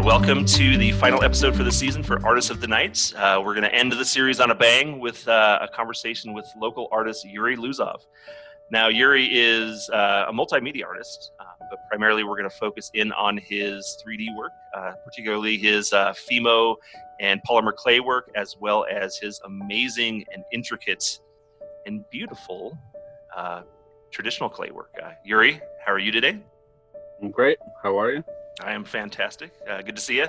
welcome to the final episode for the season for Artists of the Night. We're going to end the series on a bang with a conversation with local artist Yuri Luzov. Now, Yuri is a multimedia artist, but primarily we're going to focus in on his 3D work, particularly his Fimo and polymer clay work, as well as his amazing and intricate and beautiful traditional clay work. Yuri, how are you today? I'm great. How are you? I am fantastic. Good to see you.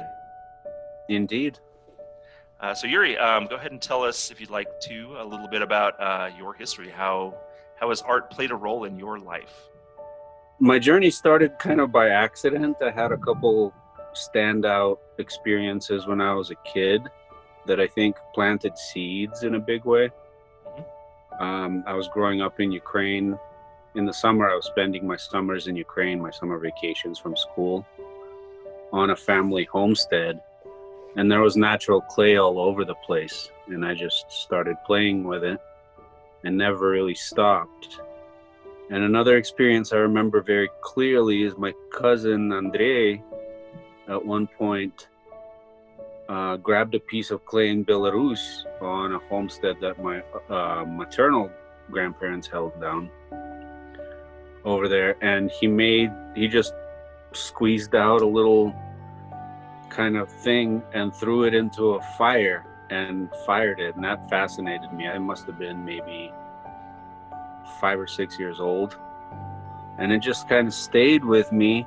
Indeed. So Yuri, go ahead and tell us, if you'd like to, a little bit about your history. How has art played a role in your life? My journey started kind of by accident. I had a couple standout experiences when I was a kid that I think planted seeds in a big way. I was growing up in Ukraine. In the summer, I was spending my summers in Ukraine, my summer vacations from school, on a family homestead, and there was natural clay all over the place, and I just started playing with it and never really stopped. And another experience I remember very clearly is my cousin Andrei at one point grabbed a piece of clay in Belarus on a homestead that my maternal grandparents held down over there, and he just squeezed out a little kind of thing and threw it into a fire and fired it, and that fascinated me. I must have been maybe 5 or 6 years old, and it just kind of stayed with me.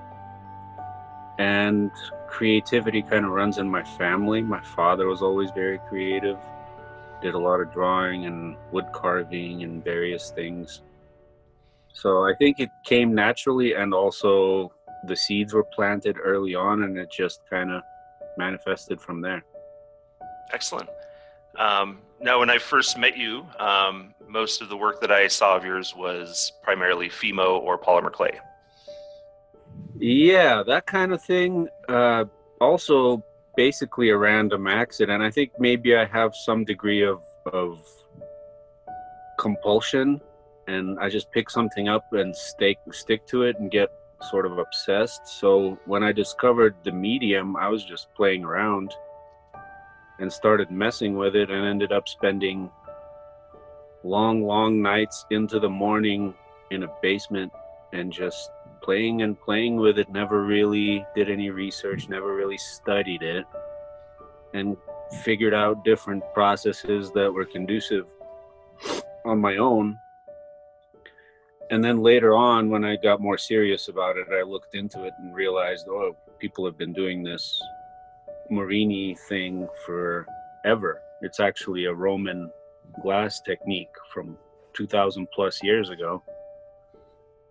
And creativity kind of runs in my family. My father was always very creative, did a lot of drawing and wood carving and various things. So I think it came naturally, and also the seeds were planted early on, and it just kind of manifested from there. Excellent. Now, when I first met you, most of the work that I saw of yours was primarily Fimo or polymer clay. Yeah, that kind of thing. Also, basically a random accident. I think maybe I have some degree of compulsion, and I just pick something up and stick to it and get sort of obsessed. So when I discovered the medium, I was just playing around and started messing with it, and ended up spending long nights into the morning in a basement and just playing with it. Never really did any research, never really studied it, and figured out different processes that were conducive on my own. And then later on, when I got more serious about it, I looked into it and realized, oh, people have been doing this Morini thing forever. It's actually a Roman glass technique from 2,000 plus years ago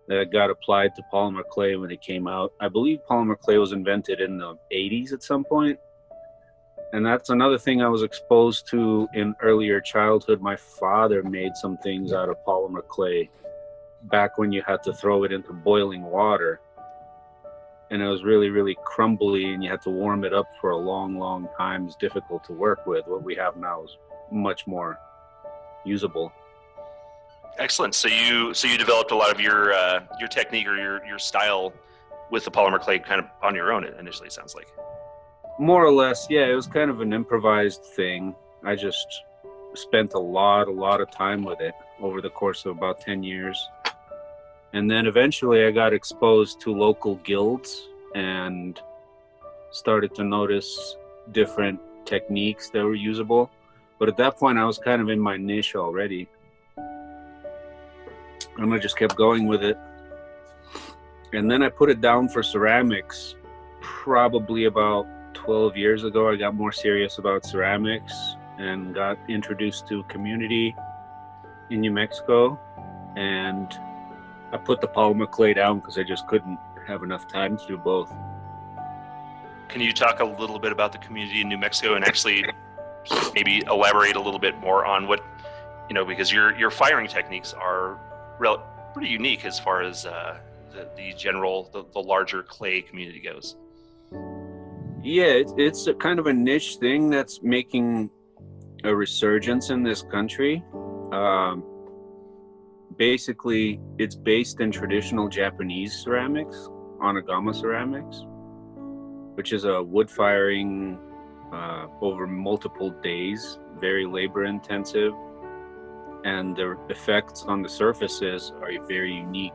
that got applied to polymer clay when it came out. I believe polymer clay was invented in the 80s at some point. And that's another thing I was exposed to in earlier childhood. My father made some things out of polymer clay back when you had to throw it into boiling water, and it was really crumbly, and you had to warm it up for a long time. It's difficult to work with. What we have now is much more usable. Excellent. So you developed a lot of your technique or your style with the polymer clay kind of on your own initially, it sounds like. More or less, yeah. It was kind of an improvised thing. I just spent a lot of time with it over the course of about 10 years. And then eventually I got exposed to local guilds and started to notice different techniques that were usable. But at that point, I was kind of in my niche already, and I just kept going with it. And then I put it down for ceramics probably about 12 years ago. I got more serious about ceramics and got introduced to a community in New Mexico, and I put the polymer clay down because I just couldn't have enough time to do both. Can you talk a little bit about the community in New Mexico and actually maybe elaborate a little bit more on what, because your firing techniques are pretty unique as far as the larger clay community goes. Yeah, it's a kind of a niche thing that's making a resurgence in this country. Basically, it's based in traditional Japanese ceramics, onigama ceramics. which is a wood firing over multiple days, very labor intensive, and the effects on the surfaces are very unique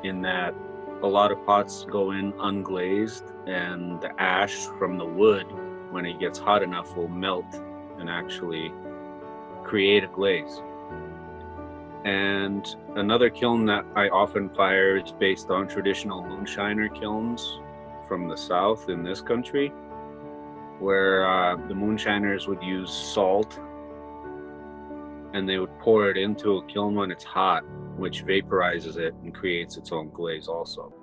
in that a lot of pots go in unglazed, and the ash from the wood, when it gets hot enough, will melt and actually create a glaze. And another kiln that I often fire is based on traditional moonshiner kilns from the south in this country, where the moonshiners would use salt and they would pour it into a kiln when it's hot, which vaporizes it and creates its own glaze also.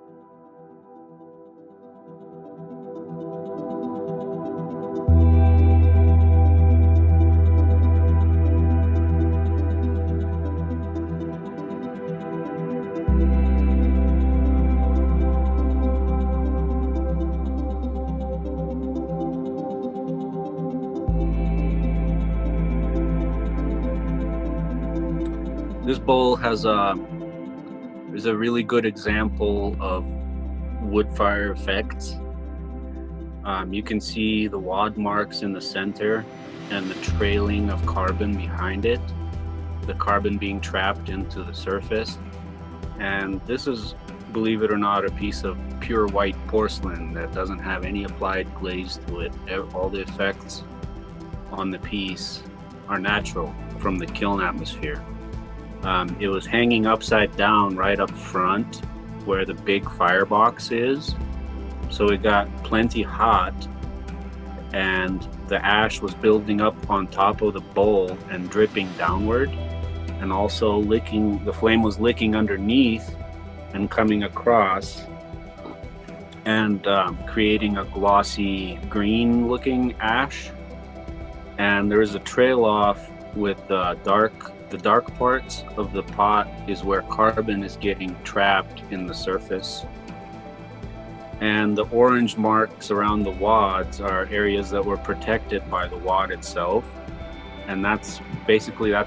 This bowl is a really good example of wood fire effects. You can see the wad marks in the center and the trailing of carbon behind it, the carbon being trapped into the surface. And this is, believe it or not, a piece of pure white porcelain that doesn't have any applied glaze to it. All the effects on the piece are natural from the kiln atmosphere. It was hanging upside down right up front where the big firebox is. So it got plenty hot, and the ash was building up on top of the bowl and dripping downward, and also the flame was licking underneath and coming across and creating a glossy green looking ash. And there is a trail off with the dark parts of the pot is where carbon is getting trapped in the surface. And the orange marks around the wads are areas that were protected by the wad itself. And that's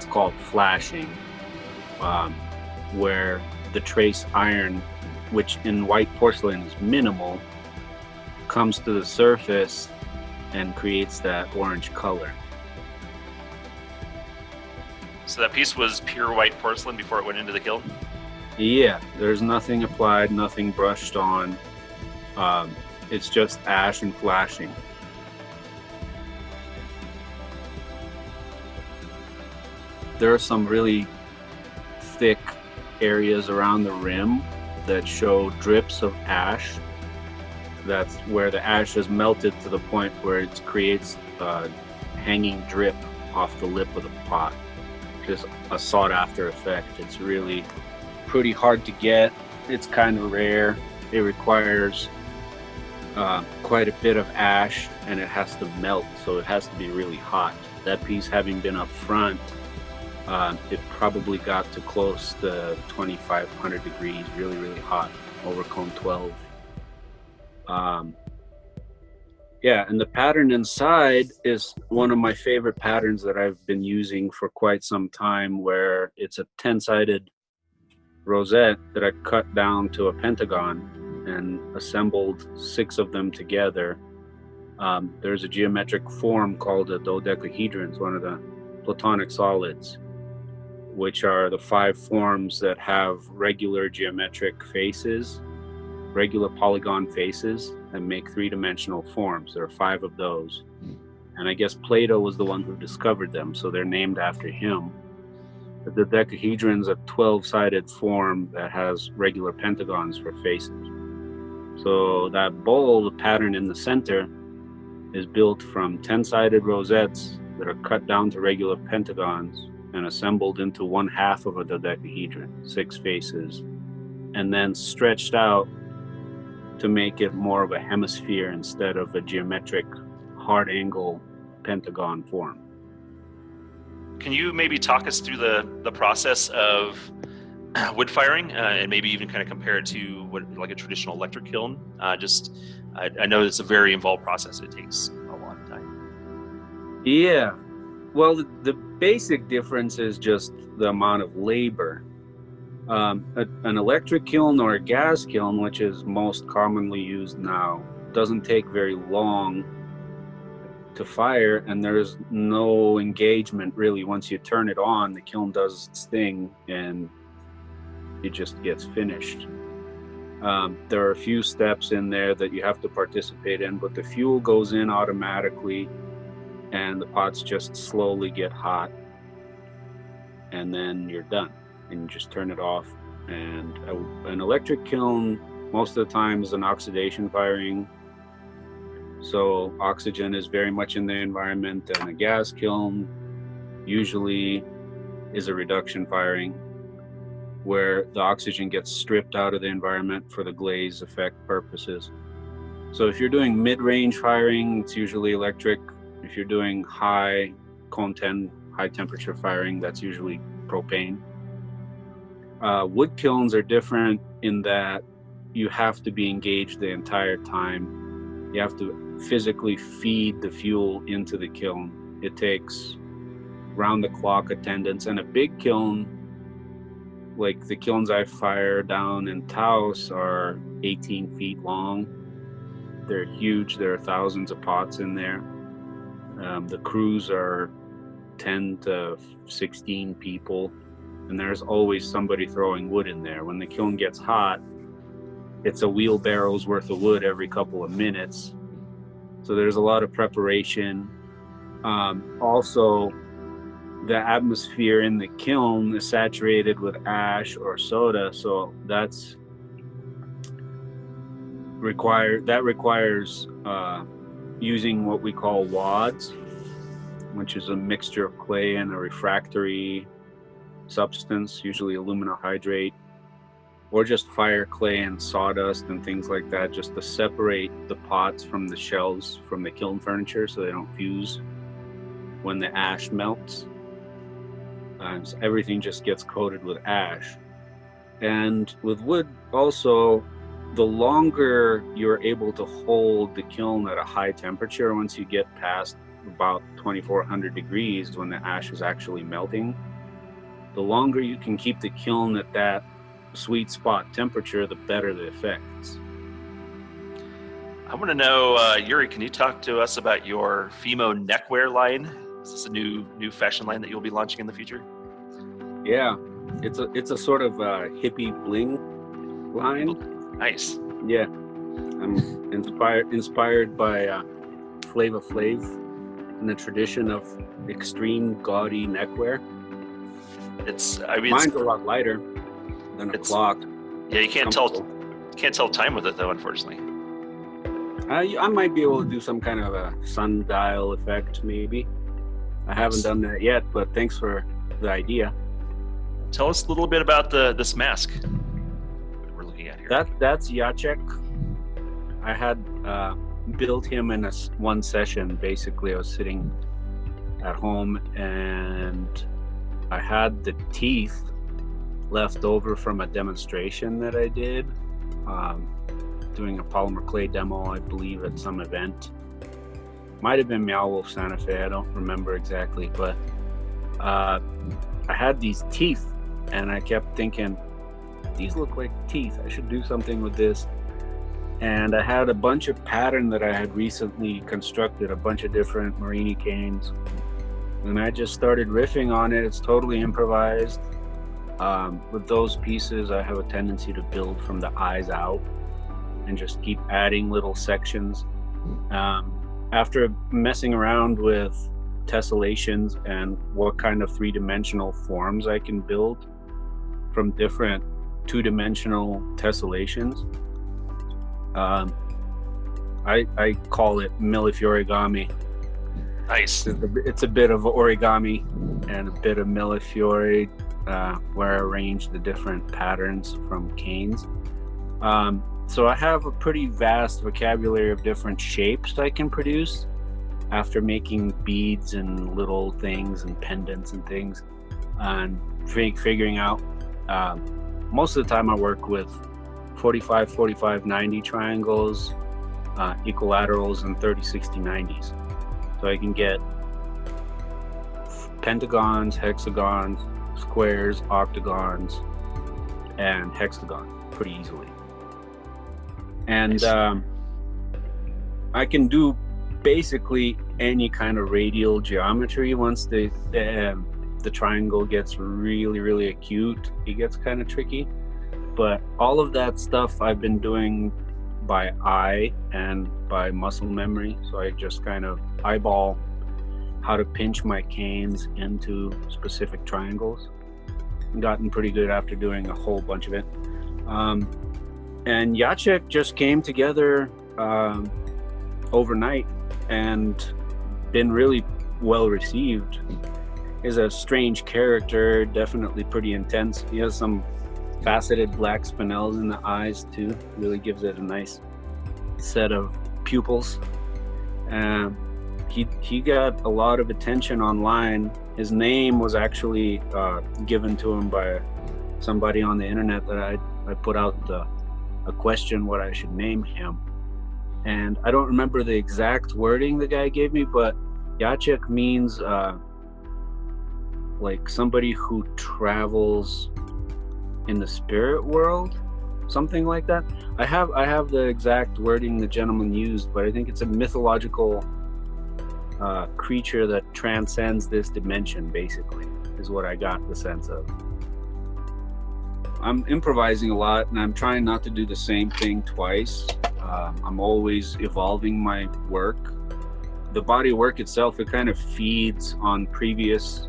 called flashing, where the trace iron, which in white porcelain is minimal, comes to the surface and creates that orange color. So that piece was pure white porcelain before it went into the kiln? Yeah, there's nothing applied, nothing brushed on. It's just ash and flashing. There are some really thick areas around the rim that show drips of ash. That's where the ash has melted to the point where it creates a hanging drip off the lip of the pot. Just a sought after effect. It's really pretty hard to get. It's kind of rare. It requires quite a bit of ash, and it has to melt, so it has to be really hot. That piece having been up front, it probably got to close to 2,500 degrees, really, really hot, over cone 12. Yeah, and the pattern inside is one of my favorite patterns that I've been using for quite some time, where it's a 10-sided rosette that I cut down to a pentagon and assembled 6 of them together. There's a geometric form called a dodecahedron. It's one of the Platonic solids, which are the 5 forms that have regular geometric faces, regular polygon faces, and make 3-dimensional forms. There are 5 of those. And I guess Plato was the one who discovered them, so they're named after him. The dodecahedron's a 12-sided form that has regular pentagons for faces. So that bowl, the pattern in the center, is built from 10-sided rosettes that are cut down to regular pentagons and assembled into 1/2 of a dodecahedron, 6 faces, and then stretched out to make it more of a hemisphere instead of a geometric hard angle pentagon form. Can you maybe talk us through the process of wood firing, and maybe even kind of compare it to what, like a traditional electric kiln? I know it's a very involved process. It takes a lot of time. Yeah, well, the basic difference is just the amount of labor. An electric kiln or a gas kiln, which is most commonly used now, doesn't take very long to fire, and there's no engagement really. Once you turn it on, the kiln does its thing and it just gets finished. There are a few steps in there that you have to participate in, but the fuel goes in automatically and the pots just slowly get hot, and then you're done and you just turn it off. And an electric kiln most of the time is an oxidation firing, so oxygen is very much in the environment, and a gas kiln usually is a reduction firing where the oxygen gets stripped out of the environment for the glaze effect purposes. So if you're doing mid-range firing, it's usually electric. If you're doing high content, high temperature firing, that's usually propane. Wood kilns are different in that you have to be engaged the entire time. You have to physically feed the fuel into the kiln. It takes round-the-clock attendance, and a big kiln, like the kilns I fire down in Taos, are 18 feet long. They're huge. There are thousands of pots in there. The crews are 10 to 16 people, and there's always somebody throwing wood in there. When the kiln gets hot, it's a wheelbarrow's worth of wood every couple of minutes. So there's a lot of preparation. Also, the atmosphere in the kiln is saturated with ash or soda, so that requires using what we call wads, which is a mixture of clay and a refractory substance, usually aluminum hydrate, or just fire clay and sawdust and things like that, just to separate the pots from the shells from the kiln furniture so they don't fuse when the ash melts. So everything just gets coated with ash. And with wood also, the longer you're able to hold the kiln at a high temperature, once you get past about 2400 degrees when the ash is actually melting, the longer you can keep the kiln at that sweet spot temperature, the better the effects. I want to know, Yuri, can you talk to us about your Fimo neckwear line? Is this a new fashion line that you'll be launching in the future? Yeah, it's a sort of hippie bling line. Nice. Yeah, I'm inspired by Flava Flav and the tradition of extreme gaudy neckwear. Mine's a lot lighter than a clock. Yeah, you can't tell time with it though, unfortunately. I might be able to do some kind of a sundial effect, maybe. I haven't done that yet, but thanks for the idea. Tell us a little bit about this mask we're looking at here. That's Jacek. I had built him in one session. Basically, I was sitting at home and I had the teeth left over from a demonstration that I did, doing a polymer clay demo, I believe, at some event. Might have been Meow Wolf Santa Fe, I don't remember exactly, but I had these teeth and I kept thinking, these look like teeth, I should do something with this. And I had a bunch of pattern that I had recently constructed, a bunch of different Marini canes, and I just started riffing on it. It's totally improvised. With those pieces, I have a tendency to build from the eyes out and just keep adding little sections. After messing around with tessellations and what kind of three-dimensional forms I can build from different two-dimensional tessellations, I call it millefiorigami. Nice. It's a bit of origami and a bit of millefiori, where I arrange the different patterns from canes. So I have a pretty vast vocabulary of different shapes I can produce after making beads and little things and pendants and things, and figuring out, most of the time I work with 45, 45, 90 triangles, equilaterals, and 30, 60, 90s. So I can get pentagons, hexagons, squares, octagons, and hexagon pretty easily. And I can do basically any kind of radial geometry. Once the triangle gets really, really acute, it gets kind of tricky. But all of that stuff I've been doing by eye and by muscle memory. So I just kind of eyeball how to pinch my canes into specific triangles. Gotten pretty good after doing a whole bunch of it. And Jacek just came together overnight and been really well received. He's a strange character, definitely pretty intense. He has some faceted black spinels in the eyes too. Really gives it a nice set of pupils. He got a lot of attention online. His name was actually given to him by somebody on the internet that I put out a question what I should name him. And I don't remember the exact wording the guy gave me, but Jacek means like somebody who travels in the spirit world, something like that. I have the exact wording the gentleman used, but I think it's a mythological creature that transcends this dimension, basically, is what I got the sense of. I'm improvising a lot, and I'm trying not to do the same thing twice. I'm always evolving my work. The body work itself, it kind of feeds on previous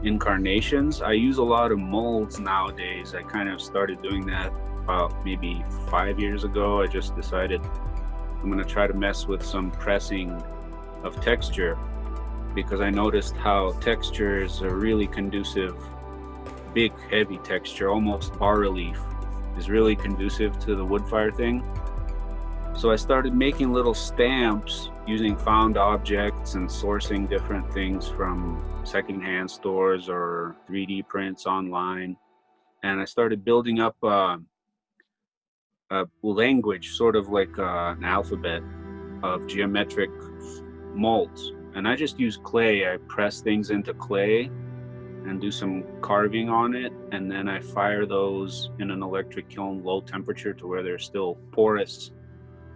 incarnations. I use a lot of molds nowadays. I kind of started doing that about maybe 5 years ago. I just decided I'm going to try to mess with some pressing of texture, because I noticed how textures are really conducive. Big, heavy texture, almost bas relief, is really conducive to the wood fire thing. So I started making little stamps using found objects and sourcing different things from secondhand stores or 3D prints online. And I started building up a language, sort of like an alphabet of geometric molds. And I just use clay. I press things into clay and do some carving on it, and then I fire those in an electric kiln, low temperature, to where they're still porous,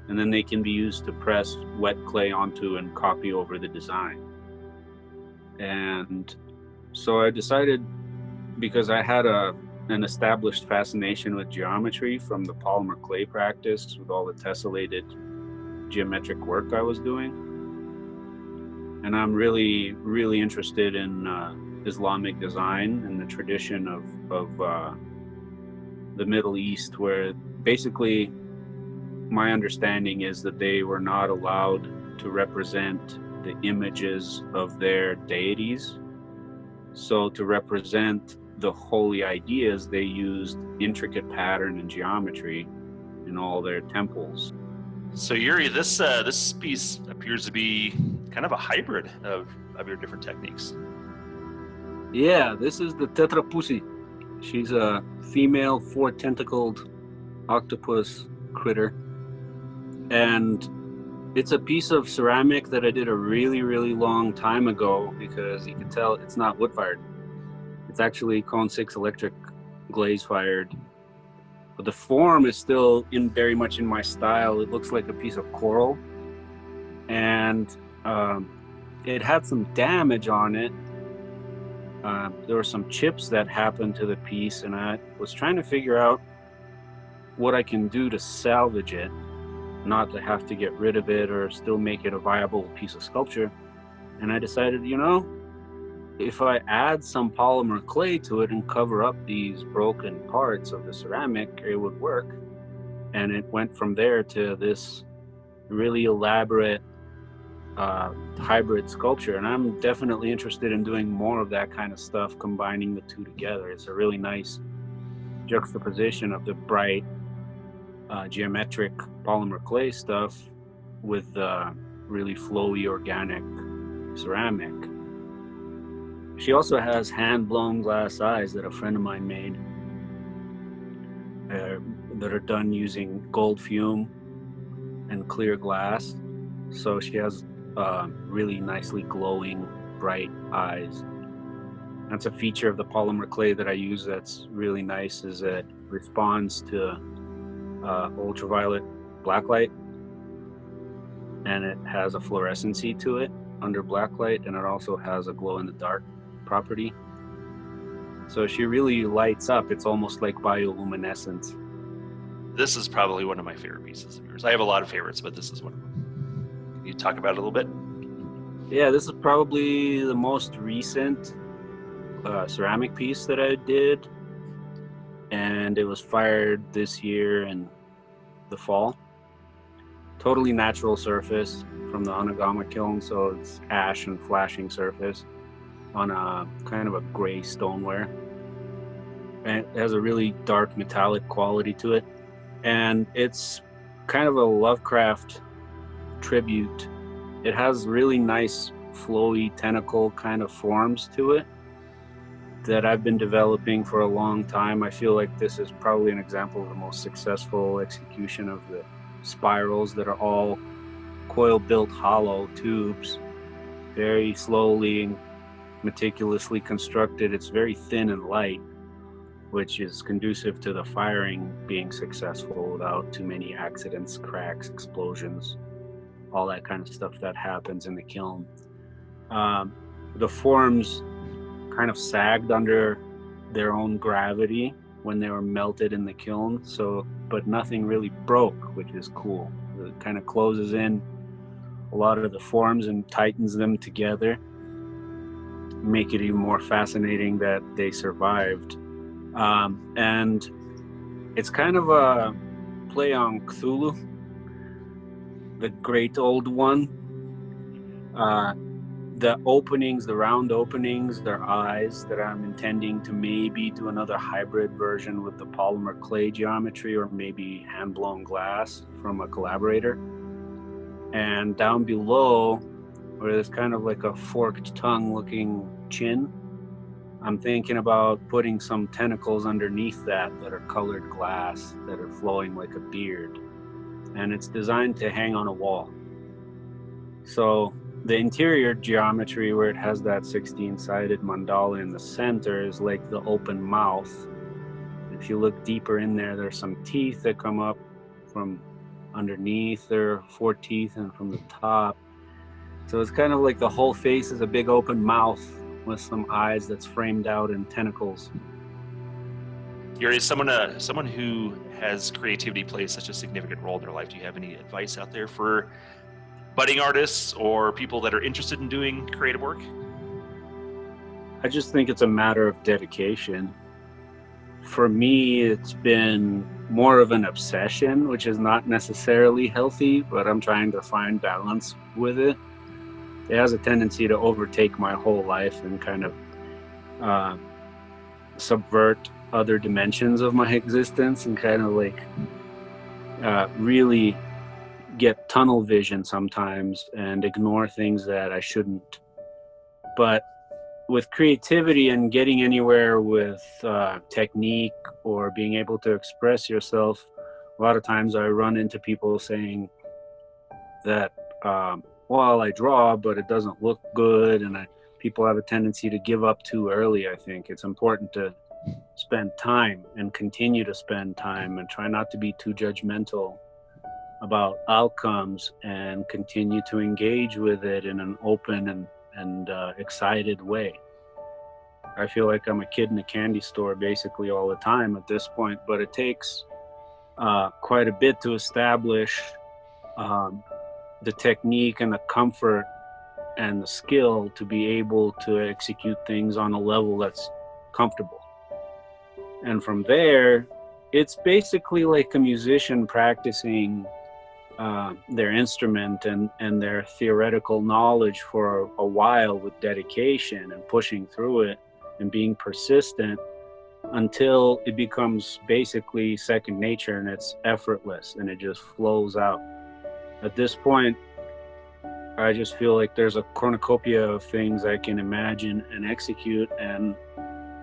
and then they can be used to press wet clay onto and copy over the design. And so I decided, because I had an established fascination with geometry from the polymer clay practice with all the tessellated geometric work I was doing, and I'm really, really interested in Islamic design and the tradition of the Middle East, where basically my understanding is that they were not allowed to represent the images of their deities. So to represent the holy ideas, they used intricate pattern and geometry in all their temples. So Yuri, this piece appears to be kind of a hybrid of your different techniques. Yeah, this is the tetrapussy. She's a female 4-tentacled octopus critter. And it's a piece of ceramic that I did a really, really long time ago, because you can tell it's not wood fired. It's actually cone 6 electric glaze fired. But the form is still very much in my style. It looks like a piece of coral. And it had some damage on it. There were some chips that happened to the piece, and I was trying to figure out what I can do to salvage it, not to have to get rid of it or still make it a viable piece of sculpture. And I decided, if I add some polymer clay to it and cover up these broken parts of the ceramic, it would work. And it went from there to this really elaborate hybrid sculpture, and I'm definitely interested in doing more of that kind of stuff, combining the two together. It's a really nice juxtaposition of the bright geometric polymer clay stuff with the really flowy organic ceramic. She also has hand-blown glass eyes that a friend of mine made that are done using gold fume and clear glass. So she has really nicely glowing, bright eyes. That's a feature of the polymer clay that I use that's really nice, is it responds to ultraviolet blacklight. and it has a fluorescency to it under blacklight, and it also has a glow-in-the-dark property. So she really lights up. It's almost like bioluminescence. This is probably one of my favorite pieces of yours. I have a lot of favorites, but this is one of them. Can you talk about it a little bit? Yeah, this is probably the most recent ceramic piece that I did, and it was fired this year in the fall. Totally natural surface from the Onagama kiln, so it's ash and flashing surface on a kind of a gray stoneware, and it has a really dark metallic quality to it, and it's kind of a Lovecraft tribute. It has really nice flowy tentacle kind of forms to it that I've been developing for a long time. I feel like this is probably an example of the most successful execution of the spirals that are all coil-built hollow tubes, very slowly and meticulously constructed. It's very thin and light, which is conducive to the firing being successful without too many accidents, cracks, explosions, all that kind of stuff that happens in the kiln. The forms kind of sagged under their own gravity when they were melted in the kiln, but nothing really broke, which is cool. It kind of closes in a lot of the forms and tightens them together, make it even more fascinating that they survived. And it's kind of a play on Cthulhu, the great old one. The openings, the round openings, they're eyes that I'm intending to maybe do another hybrid version with the polymer clay geometry, or maybe hand-blown glass from a collaborator. And down below, where there's kind of like a forked tongue looking chin, I'm thinking about putting some tentacles underneath that are colored glass, that are flowing like a beard. And it's designed to hang on a wall. So the interior geometry, where it has that 16-sided mandala in the center, is like the open mouth. If you look deeper in there, there's some teeth that come up from underneath. There are 4 teeth, and from the top. So it's kind of like the whole face is a big open mouth with some eyes that's framed out in tentacles. Yuri, someone who has creativity plays such a significant role in their life, do you have any advice out there for budding artists or people that are interested in doing creative work? I just think it's a matter of dedication. For me, it's been more of an obsession, which is not necessarily healthy, but I'm trying to find balance with it. It has a tendency to overtake my whole life and kind of subvert other dimensions of my existence, and kind of like really get tunnel vision sometimes and ignore things that I shouldn't. But with creativity and getting anywhere with technique or being able to express yourself, a lot of times I run into people saying that, well, I draw, but it doesn't look good, and people have a tendency to give up too early. I think it's important to spend time and continue to spend time and try not to be too judgmental about outcomes, and continue to engage with it in an open and excited way. I feel like I'm a kid in a candy store basically all the time at this point, but it takes quite a bit to establish the technique and the comfort and the skill to be able to execute things on a level that's comfortable. And from there, it's basically like a musician practicing their instrument and their theoretical knowledge for a while with dedication and pushing through it and being persistent until it becomes basically second nature, and it's effortless and it just flows out. At this point, I just feel like there's a cornucopia of things I can imagine and execute, and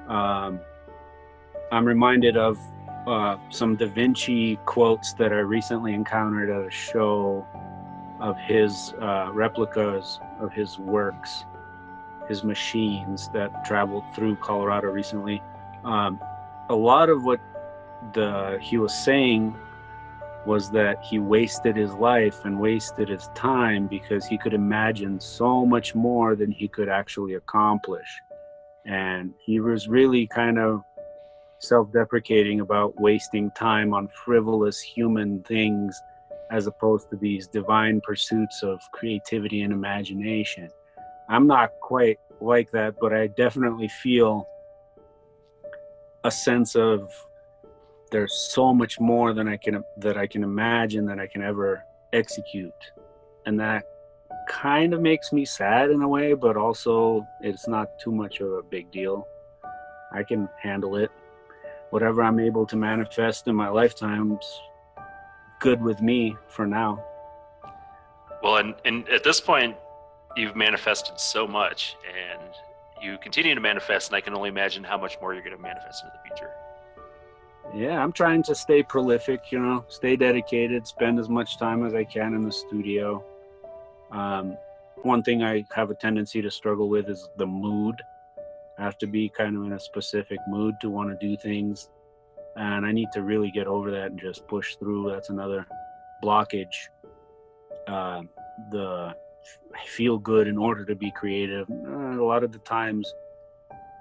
I'm reminded of some Da Vinci quotes that I recently encountered at a show of his replicas of his works, his machines that traveled through Colorado recently. A lot of what he was saying was that he wasted his life and wasted his time because he could imagine so much more than he could actually accomplish. And he was really kind of self-deprecating about wasting time on frivolous human things as opposed to these divine pursuits of creativity and imagination. I'm not quite like that, but I definitely feel a sense of there's so much more than I can imagine, that I can ever execute. And that kind of makes me sad in a way, but also it's not too much of a big deal. I can handle it. Whatever I'm able to manifest in my lifetime's good with me for now. Well, and at this point, you've manifested so much, and you continue to manifest, and I can only imagine how much more you're going to manifest into the future. Yeah, I'm trying to stay prolific, stay dedicated, spend as much time as I can in the studio. One thing I have a tendency to struggle with is the mood. I have to be kind of in a specific mood to want to do things. And I need to really get over that and just push through. That's another blockage. I feel good in order to be creative. A lot of the times,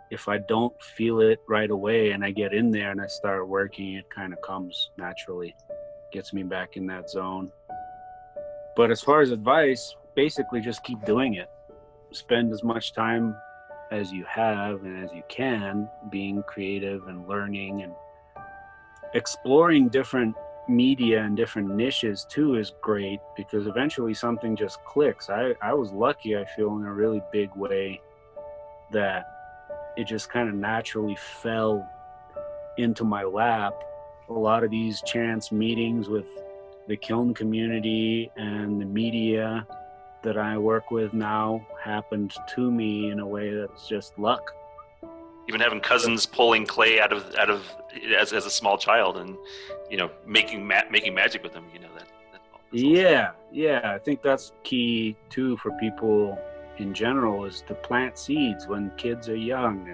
if I don't feel it right away and I get in there and I start working, it kind of comes naturally, gets me back in that zone. But as far as advice, basically just keep doing it. Spend as much time as you have and as you can being creative and learning and exploring different media and different niches too is great, because eventually something just clicks. I was lucky, I feel, in a really big way, that it just kind of naturally fell into my lap. A lot of these chance meetings with the kiln community and the media that I work with now happened to me in a way that's just luck. Even having cousins pulling clay out of as a small child, and making magic with them, Yeah, I think that's key too for people in general, is to plant seeds when kids are young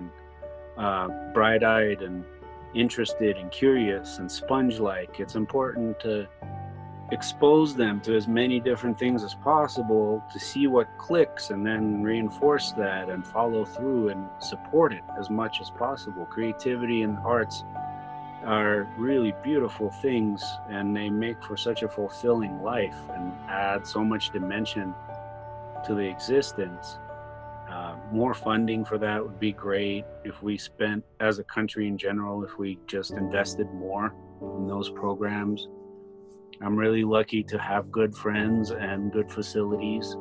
and bright-eyed and interested and curious and sponge-like. It's important to expose them to as many different things as possible to see what clicks, and then reinforce that and follow through and support it as much as possible. Creativity and arts are really beautiful things, and they make for such a fulfilling life and add so much dimension to the existence. More funding for that would be great. If we spent, as a country in general, if we just invested more in those programs. I'm really lucky to have good friends and good facilities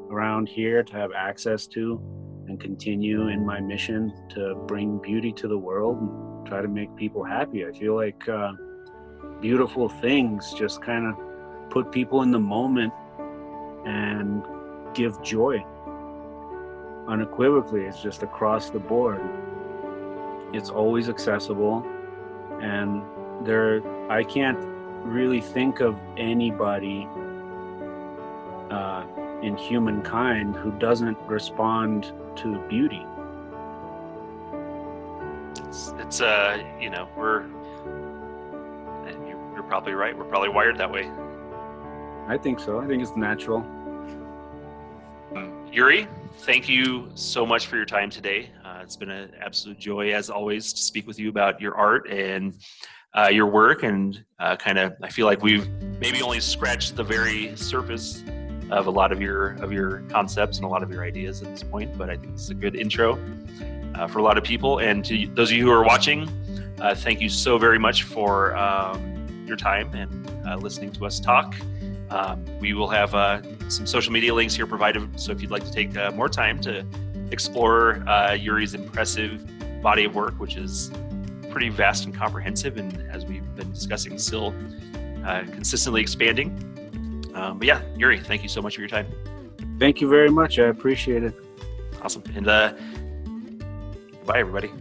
around here to have access to, and continue in my mission to bring beauty to the world and try to make people happy. I feel like beautiful things just kind of put people in the moment and give joy unequivocally. It's just across the board. It's always accessible, and I can't really think of anybody in humankind who doesn't respond to beauty. It's you're probably right. We're probably wired that way. I think so. I think it's natural. Yuri, thank you so much for your time today. It's been an absolute joy, as always, to speak with you about your art and your work, and I feel like we've maybe only scratched the very surface of a lot of your concepts and a lot of your ideas at this point, but I think it's a good intro for a lot of people. And to those of you who are watching, thank you so very much for your time and listening to us talk. We will have some social media links here provided, so if you'd like to take more time to explore Yuri's impressive body of work, which is pretty vast and comprehensive, and as we've been discussing, still consistently expanding. But yeah, Yuri, thank you so much for your time. Thank you very much. I appreciate it. Awesome. And bye, everybody.